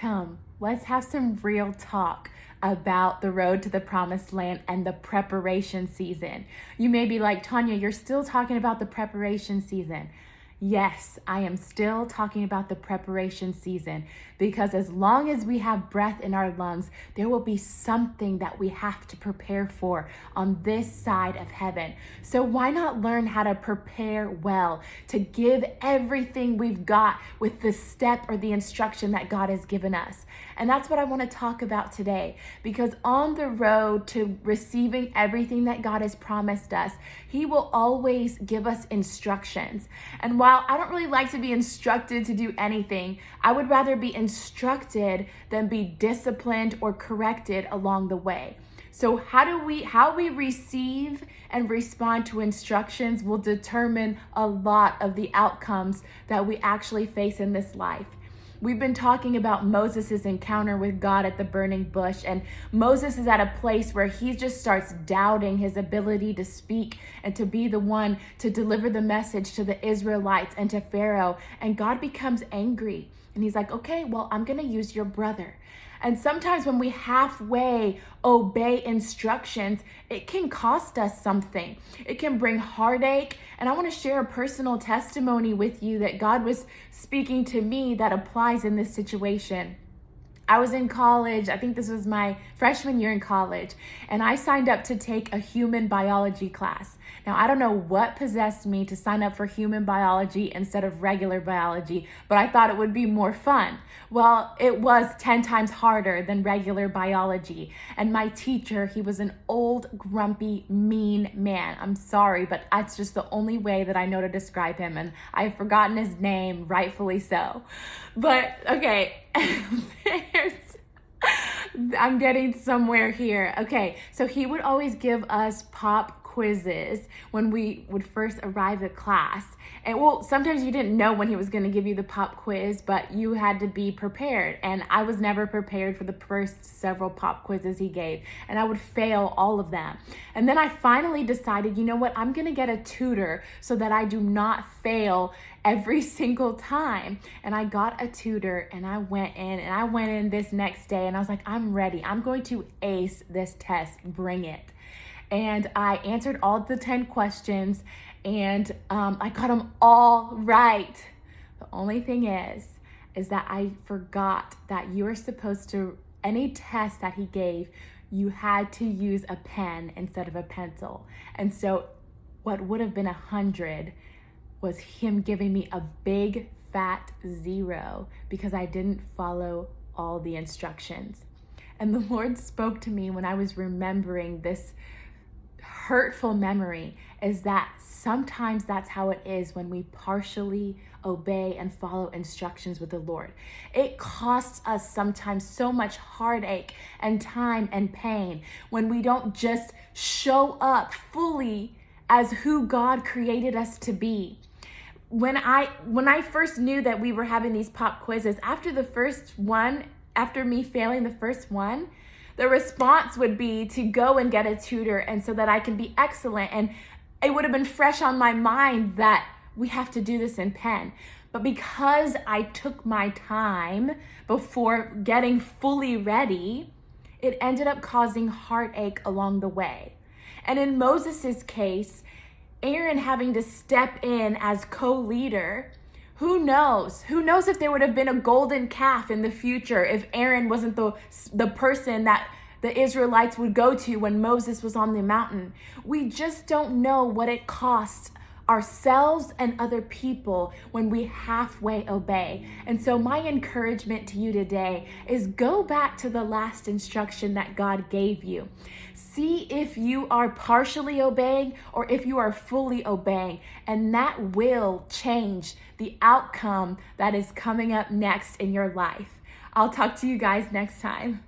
come, let's have some real talk about the road to the promised land and the preparation season. You may be like, Tanya, you're still talking about the preparation season. Yes, I am still talking about the preparation season, because as long as we have breath in our lungs, there will be something that we have to prepare for on this side of heaven. So why not learn how to prepare well, to give everything we've got with the step or the instruction that God has given us? And that's what I want to talk about today, because on the road to receiving everything that God has promised us, He will always give us instructions. And while I don't really like to be instructed to do anything, I would rather be instructed than be disciplined or corrected along the way. So how we receive and respond to instructions will determine a lot of the outcomes that we actually face in this life. We've been talking about Moses' encounter with God at the burning bush, and Moses is at a place where he just starts doubting his ability to speak and to be the one to deliver the message to the Israelites and to Pharaoh. And God becomes angry, and he's like, okay, well, I'm going to use your brother. And sometimes when we halfway obey instructions, it can cost us something. It can bring heartache. And I want to share a personal testimony with you that God was speaking to me that applies in this situation. I was in college. I think this was my freshman year in college, and I signed up to take a human biology class. Now, I don't know what possessed me to sign up for human biology instead of regular biology, but I thought it would be more fun. Well, it was 10 times harder than regular biology. And my teacher, he was an old, grumpy, mean man. I'm sorry, but that's just the only way that I know to describe him. And I've forgotten his name, rightfully so. But okay, I'm getting somewhere here. Okay, so he would always give us pop quizzes when we would first arrive at class. And well, sometimes you didn't know when he was going to give you the pop quiz, but you had to be prepared. And I was never prepared for the first several pop quizzes he gave, and I would fail all of them. And then I finally decided, you know what, I'm going to get a tutor so that I do not fail every single time. And I got a tutor, and I went in this next day, and I was like, I'm ready. I'm going to ace this test. Bring it. And I answered all the 10 questions, and I got them all right. The only thing is that I forgot that you are supposed to, any test that he gave, you had to use a pen instead of a pencil. And so what would have been 100 was him giving me a big fat 0 because I didn't follow all the instructions. And the Lord spoke to me when I was remembering this hurtful memory, is that sometimes that's how it is when we partially obey and follow instructions with the Lord. It costs us sometimes so much heartache and time and pain when we don't just show up fully as who God created us to be. When I first knew that we were having these pop quizzes, after me failing the first one, the response would be to go and get a tutor, and so that I can be excellent. And it would have been fresh on my mind that we have to do this in pen. But because I took my time before getting fully ready, it ended up causing heartache along the way. And in Moses's case, Aaron having to step in as co-leader, who knows? Who knows if there would have been a golden calf in the future if Aaron wasn't the person that the Israelites would go to when Moses was on the mountain. We just don't know what it costs ourselves and other people when we halfway obey. And so my encouragement to you today is go back to the last instruction that God gave you. See if you are partially obeying or if you are fully obeying, and that will change the outcome that is coming up next in your life. I'll talk to you guys next time.